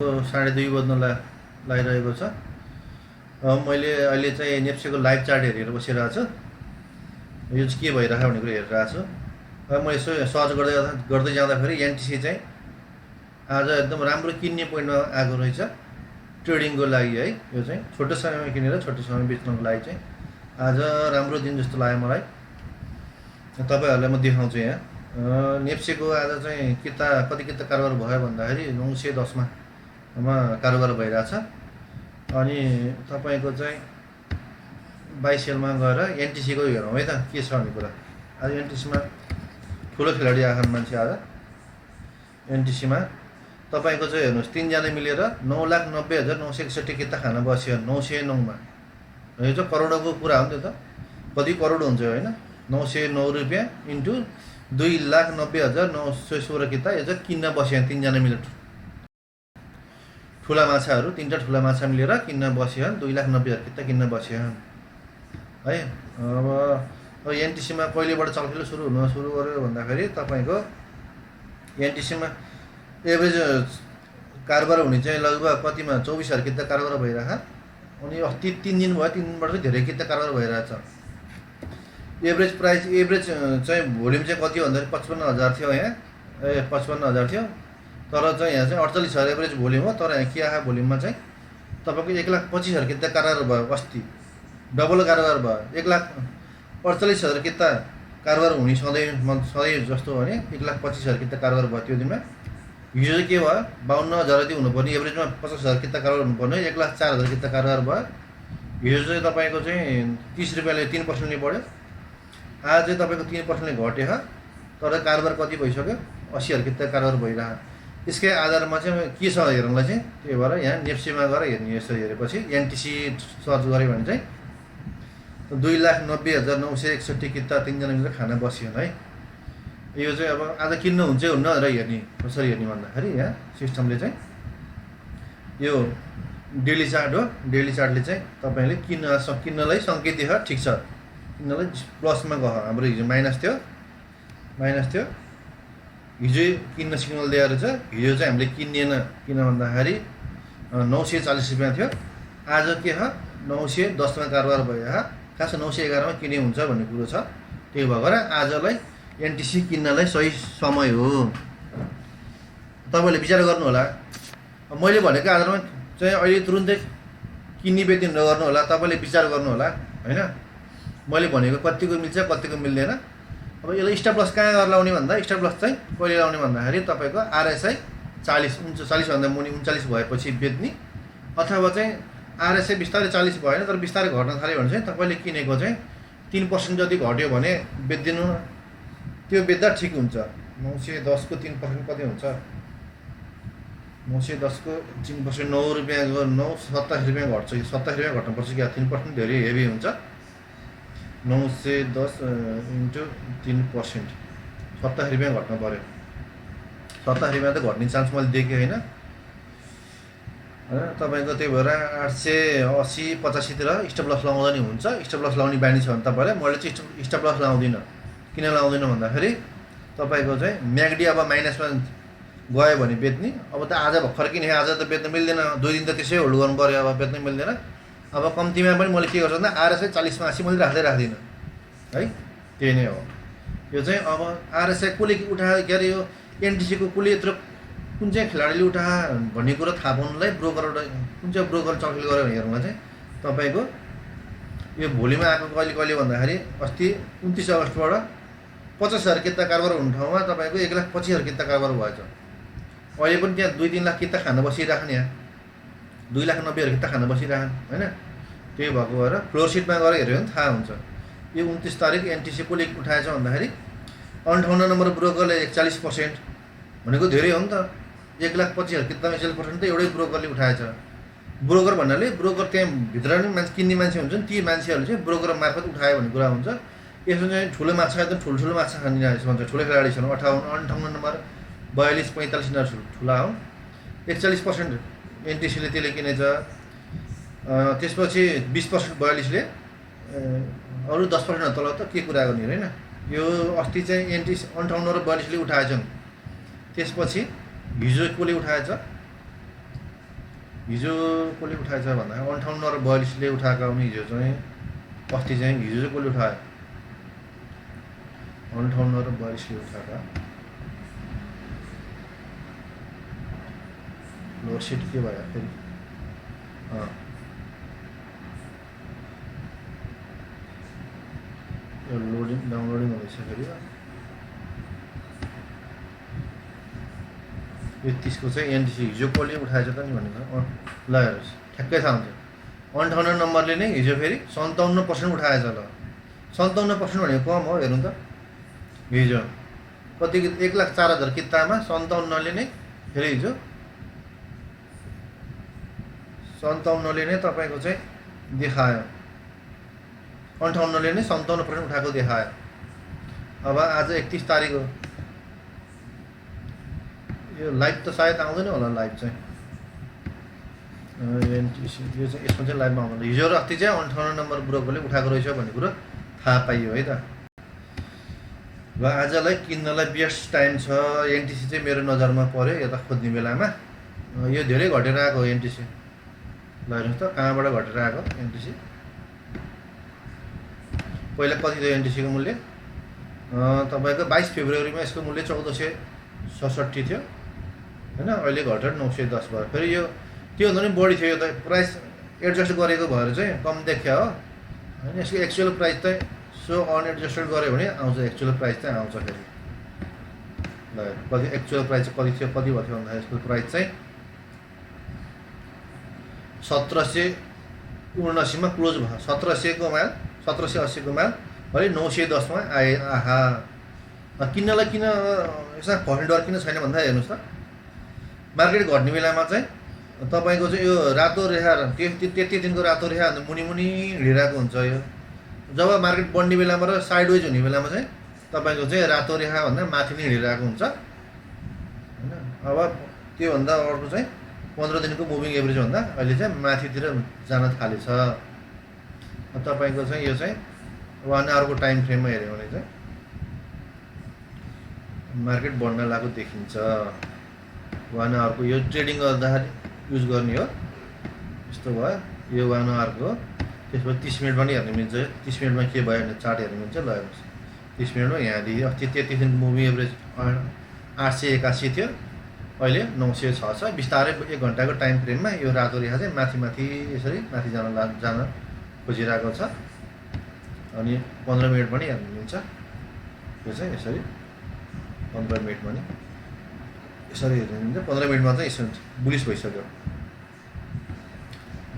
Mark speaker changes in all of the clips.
Speaker 1: 2:30 बज्न लागिरहेको छ। मैले अहिले चाहिँ नेप्सेको लाइभ चार्ट हेरेर बसिरहेको छु। यो चाहिँ के भइरहेको भन्ने कुरा हेरिरहेको छु। मैले सर्च गर्दै जाँदाखेरि एनटिसी चाहिँ आज एकदम राम्रो किन्ने पोइन्टमा आएको रहेछ ट्रेडिङको लागि है। यो चाहिँ छोटो समयमा किनेर छोटो समय बेच्नको लागि चाहिँ आज राम्रो दिन जस्तो लाग्यो मलाई। तपाईँहरूलाई म देखाउँछु यहाँ नेप्सेको आज चाहिँ कति कारोबार भयो भन्दाखेरि 910 मा कारोबार भइरहेछ। अनि तपाईँको चाहिँ 22 सेलमा गएर एनटिसीको हेरौँ है त के छ भन्ने कुरा। आज एनटिसीमा ठुलो खेलाडी आएका मान्छे आज एनटिसीमा तपाईँको चाहिँ हेर्नुहोस् 3 जना मिलेर 9,90,961 किता खान बस्यो 909 मा। यो चाहिँ करोडको कुरा हो नि त, कति करोड हुन्छ होइन। 909 रुपियाँ इन्टु 2,90,916 किता यो चाहिँ किन्न बस्यो 3 जना मिलेर। ठुला माछाहरू 3टा ठुला माछा मिलेर किन्न बस्यो 2,90,000 किता किन्न बस्यो है। अब एनटिसीमा कहिलेबाट चलखेल सुरु गर्यो भन्दाखेरि तपाईँको एनटिसीमा एभरेज कारोबार हुने चाहिँ लगभग कतिमा 24,000 किता कारोबार भइरहेको। अनि अस्ति 3 दिन भयो, 3 दिनबाट चाहिँ धेरै किता कारोबार भइरहेछ। एभरेज प्राइस चाहिँ भोल्युम चाहिँ कति भन्दाखेरि 55,000 थियो यहाँ, 55,000 थियो। तर चाहिँ यहाँ चाहिँ 48,000 एभरेज भोल्युम हो। तर यहाँ के आएको भोल्युममा चाहिँ तपाईँको 1,25,000 किता कारोबार भयो। अस्ति डबल कारोबार भयो। 1,48,000 किता कारोबार हुने सधैँ जस्तो भने 1,25,000 किता कारोबार भयो त्यो दिनमा। हिजो चाहिँ के भयो 52,000 जति हुनुपर्ने, एभरेजमा 50,000 किता कारोबार हुनुपर्ने 1,04,000 किता कारोबार भयो। हिजो चाहिँ तपाईँको चाहिँ 30 रुपियाँले 3%ले बढ्यो। आज चाहिँ तपाईँको 3%ले घट्यो तर कारोबार कति भइसक्यो 80,000 किता कारोबार भइरहेको। यसकै आधारमा चाहिँ के छ हेर्नुलाई चाहिँ त्यही भएर यहाँ नेप्सेमा गएर हेर्ने। यसो हेरेपछि एनटिसी सर्च गऱ्यो भने चाहिँ 2,90,961 किता 3 जना मिलेर खाना बस्यो है। यो चाहिँ अब आज किन्नु हुन्छ हुन्न र हेर्ने कसरी हेर्ने भन्दाखेरि यहाँ सिस्टमले चाहिँ यो डेली चार्ट हो। डेली चार्टले चाहिँ तपाईँले किन्नलाई सङ्केत दियो ठिक छ, किन्नलाई प्लसमा गयो। हाम्रो हिजो माइनस थियो हिजो किन्न सिग्नल दिएर छ। हिजो चाहिँ हामीले किनिएन, किन भन्दाखेरि 940 रुपियाँ थियो। आज के छ 910 मा कारोबार भयो। खास 911 मा किने हुन्छ भन्ने कुरो छ। त्यही भएर आजलाई एनटिसी किन्नलाई सही समय हो। तपाईँले विचार गर्नु होला। मैले भनेको आधारमा चाहिँ अहिले तुरुन्तै किन्ने बेच्ने नगर्नु होला, तपाईँले विचार गर्नु होला होइन। मैले भनेको कतिको मिल्छ कतिको मिल्दैन। अब यसलाई स्टप लस कहाँ गरेर लाउने भन्दा स्टप लस चाहिँ कहिले लाउने भन्दाखेरि तपाईँको आरएसआई 40 भन्दा मुनि 39 भएपछि बेच्ने, अथवा चाहिँ आरएसआई बिस्तारै 40 भएन तर बिस्तारै घट्न थाल्यो भने चाहिँ तपाईँले किनेको चाहिँ 3% जति घट्यो भने बेच्दिनु। त्यो बेच्दा ठिक हुन्छ। 910 को 3% कति हुन्छ 910 को 3% 9 रुपियाँको 27 रुपियाँ घट्छ। 27 रुपियाँ घट्नुपर्छ कि 3% धेरै हेभी हुन्छ। 910 इन्टु 3% 27 रुपियाँ घट्नु पऱ्यो। 27 रुपियाँ त घट्ने चान्स मैले देखेँ होइन। तपाईँको त्यही भएर 880-85 तिर स्टप लस लगाउँदा नि हुन्छ। स्टप लस लगाउने बानी छ भने तपाईँलाई, मैले चाहिँ स्टप लस लाउँदिनँ। किन लाउँदिनँ भन्दाखेरि तपाईँको चाहिँ म्यागडी अब माइनसमा गयो भने बेच्ने। अब त आज भर्खर किने, आज त बेच्न मिल्दैन। 2 दिन त त्यसै होल्ड गर्नु पऱ्यो, अब बेच्न मिल्दैन। अब कम्तीमा पनि मैले के गर्छु भन्दा आरएसआई 40 मा 80 मैले राख्दिनँ है। त्यही नै हो। यो चाहिँ अब आरएसआई कसले उठायो के अरे यो एनटिसीको कसले यत्रो कुन चाहिँ खेलाडीले उठायो भन्ने कुरो थाहा पाउनुलाई ब्रोकरबाट कुन चाहिँ ब्रोकर चलखेल गऱ्यो भने हेर्नुमा चाहिँ तपाईँको यो भोलिमा आएको कहिले भन्दाखेरि अस्ति 29 अगस्तबाट 50,000 किता कारोबार हुने ठाउँमा तपाईँको 1,25,000 किता कारोबार भएछ। अहिले पनि त्यहाँ 2-3 लाख किता खान बसिराख्ने, यहाँ 2,90,000 किता खान बसिराख्ने होइन। त्यही भएको भएर फ्लोर सिटमा गएर हेऱ्यो भने थाहा हुन्छ। यो 29 तारिक एनटिसी कसले उठाएछ भन्दाखेरि 58 नम्बर ब्रोकरले 41% भनेको धेरै हो नि त। 1,25,000 किता 41% त एउटै ब्रोकरले उठाएछ। ब्रोकर भन्नाले ब्रोकर त्यहाँ भित्र पनि मान्छे किन्ने मान्छे हुन्छ नि, ती मान्छेहरूले चाहिँ ब्रोकर मार्फत उठायो भन्ने कुरा हुन्छ। यसमा चाहिँ ठुलो माछा एकदम ठुल्ठुलो माछा खाने भन्छ, ठुलो खेलाडी छन्। 58 नम्बर 42-45 यिनीहरू ठुला हो। 41% एनटिसीले त्यसले किनेछ। त्यसपछि 20% 42ले, अरू 10% तल त के कुरा गर्ने होइन। यो अस्ति चाहिँ एनटिसी 58 र 42ले उठाएछन्। त्यसपछि हिजो कसले उठाएछ हिजो कसले उठाएछ भन्दा 58 र 42 ले उठाएका हुन् हिजो चाहिँ अस्ति चाहिँ हिजो चाहिँ कसले उठायो 58 र 42 ले उठाएका लोड सिट के भयो फेरि यो लोडिङ डाउनलोडिङ हुँदैछ फेरि यो 30 को चाहिँ एनटीसी हिजो कसले उठाएछ त नि भनेको ल हेर्नुहोस् ठ्याक्कै थाहा हुन्छ 58 नम्बरले नै हिजो फेरि 57% उठाएछ ल 57% भनेको कम हो हेर्नु त हिजो कति 1,04,000 कितामा 57 ले नै फेरि हिजो 57 ले नै तपाईको चाहिँ देखायो 58 ले नै 57% उठाएको देखायो अब आज 31 तारिक हो यो लाइभ त सायद आउँदैन होला लाइभ चाहिँ एनटीसी यो चाहिँ यसमा चाहिँ लाइभमा आउँदैन हिजो र अस्ति चाहिँ 58 नम्बर ब्रोकरले उठाएको रहेछ भन्ने कुरो थाहा पाइयो है त ल आजलाई किन्नलाई बेस्ट टाइम छ एनटीसी चाहिँ मेरो नजरमा पर्यो यता खोज्ने बेलामा यो धेरै घटेर आएको एनटीसी ल हेर्नुहोस् त कहाँबाट घटेर आएको एनटीसी पहिला कति थियो एनटीसी को मूल्य तपाईको 22 फेब्रुअरीमा यसको मूल्य 1467 थियो हैन अहिले घटेर 910 भयो फेरि यो त्यो भन्दा पनि बढी थियो यो त प्राइस एडजस्ट गरेको भएर चाहिँ कम देखिया हो हैन यसको एक्चुअल प्राइस चाहिँ सो अनएडजस्टेड गर्यो भने आउँछ एक्चुअल प्राइस चाहिँ आउँछ फेरि ल कति एक्चुअल प्राइस कति थियो कति भयो भन्दा यसको प्राइस चाहिँ 1779 मा क्लोज भयो 1700 को माल 1780 को माल अहिले 910 मा आए आहा किन्नलाई किन यसमा फर्ने डर किन छैन भन्दा हेर्नुस् त मार्केट घट्ने बेलामा चाहिँ तपाईको चाहिँ यो रातो रेखा त्यति दिनको रातो रेखा मुनि मुनि हिँडिरहेको हुन्छ यो जब मार्केट बढ्ने बेलामा र साइडवेज हुने बेलामा चाहिँ तपाईको चाहिँ रातो रेखा भन्दा माथि नै हिँडिरहेको हुन्छ हैन अब त्यो भन्दा अर्को चाहिँ 15 दिनको मुभिङ एभरेज भन्दा अहिले चाहिँ माथितिर जान थालेछ तपाईको चाहिँ यो चाहिँ 1 आवर को टाइम फ्रेममा हेर्यो भने चाहिँ मार्केट बढ्न लागेको देखिन्छ 1 आवर को यो ट्रेडिङ गर्दाखेरि युज गर्ने हो यस्तो भयो यो 1 आवर को त्यसपछि 30 मिनेट पनि हेर्न मिल्छ 30 मिनेटमा के भयो भने चार्ट हेर्न मिल्छ ल हेर्नुस् 30 मिनेटमा यहाँ दियो अस्ति 33 दिन मुभिङ एभरेज 881 थियो अहिले 906 छ बिस्तारै 1 घण्टाको टाइम फ्रेममा यो रातो रेखा चाहिँ माथि माथि यसरी माथि जान खोजिरहेको छ अनि 15 मिनेट पनि हेर्न मिल्छ यो चाहिँ यसरी 15 मिनेट पनि यसरी हेर्न मिल्छ 15 मिनेटमा चाहिँ यसो बुलिश भइसक्यो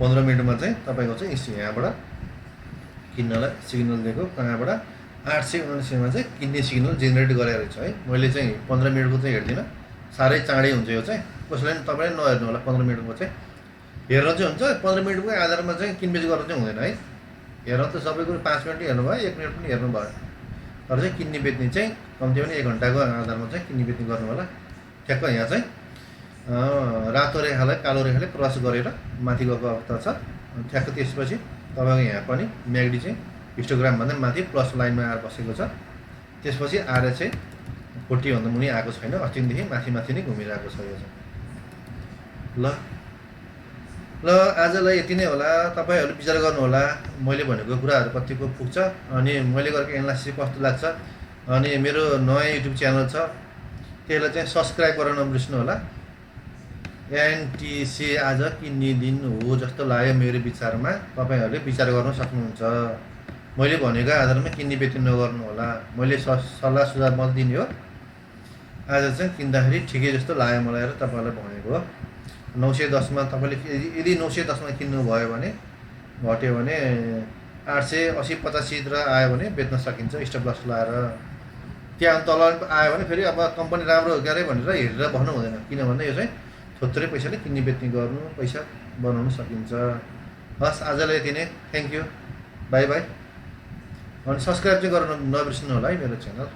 Speaker 1: 15 मिनेटमा चाहिँ तपाईको चाहिँ यहाँबाट किन्नलाई सिग्नल दिएको कहाँबाट 879 मा चाहिँ किन्ने सिग्नल जेनेरेट गरेर रहेछ है मैले चाहिँ 15 मिनेटको चाहिँ हेर्दिन सारै चाँडै हुन्छ यो चाहिँ कसैले पनि तपाईले नहेर्नु होला 15 मिनेटको चाहिँ हेर्न चाहिँ हुन्छ 15 मिनेटको आधारमा चाहिँ किनबेच गर्न चाहिँ हुँदैन है हेर्न त सबै कुरो 5 मिनेट हेर्नु भयो 1 मिनेट पनि हेर्नु भयो तर चाहिँ किन्ने बेच्ने चाहिँ कम्ती पनि 1 घण्टाको आधारमा चाहिँ किन्ने बेच्ने गर्नु होला ठ्याक्क यहाँ चाहिँ रातो रेखालाई कालो रेखाले क्रस गरेर माथि गएको अवस्था छ ठ्याक्क त्यसपछि तपाईको यहाँ पनि म्याग्डी चाहिँ हिस्टोग्राम भन्दा माथि प्लस लाइनमा आएर बसेको छ त्यसपछि आएर चाहिँ 40 भन्दा मुनि आएको छैन अस्तिदेखि माथि माथि नै घुमिरहेको छ यो चाहिँ ल आजलाई यति नै होला तपाईहरु विचार गर्नु होला मैले भनेको कुराहरु कतिको पुग्छ अनि मैले गरेको एनालाइसिस कस्तो लाग्छ अनि मेरो नयाँ युट्युब च्यानल छ त्यसलाई चाहिँ सब्स्क्राइब गर्न नबिर्सनु होला एनटीसी आज किन्ने दिन हो जस्तो लाग्यो मेरो विचारमा तपाईहरुले विचार गर्न सक्नुहुन्छ मैले भनेको आधारमा किन्ने बेच्ने नगर्नु होला मैले सल्लाह सुझाव मात्र दिने हो आज चाहिँ किन्दाखेरि ठिकै जस्तो लाग्यो मलाई र तपाईहरुलाई भनेको 910 मा तपाईले यदि 910 मा किन्नु भयो भने घट्यो भने 880 85 तिर आयो भने बेच्न सकिन्छ स्टप लस लाएर त्यहाँ तल आयो भने फेरि अब कम्पनी राम्रो हो गरे भनेर हेरेर भन्नु हुँदैन किनभने यो चाहिँ थोत्रै पैसाले किन्ने बेच्ने गर्नु पैसा बनाउन सकिन्छ हस् आजलाई यति नै थ्यांक यू बाइ बाइ अनि सब्स्क्राइब चाहिँ गर्न नबिर्सनु होला है मेरो च्यानल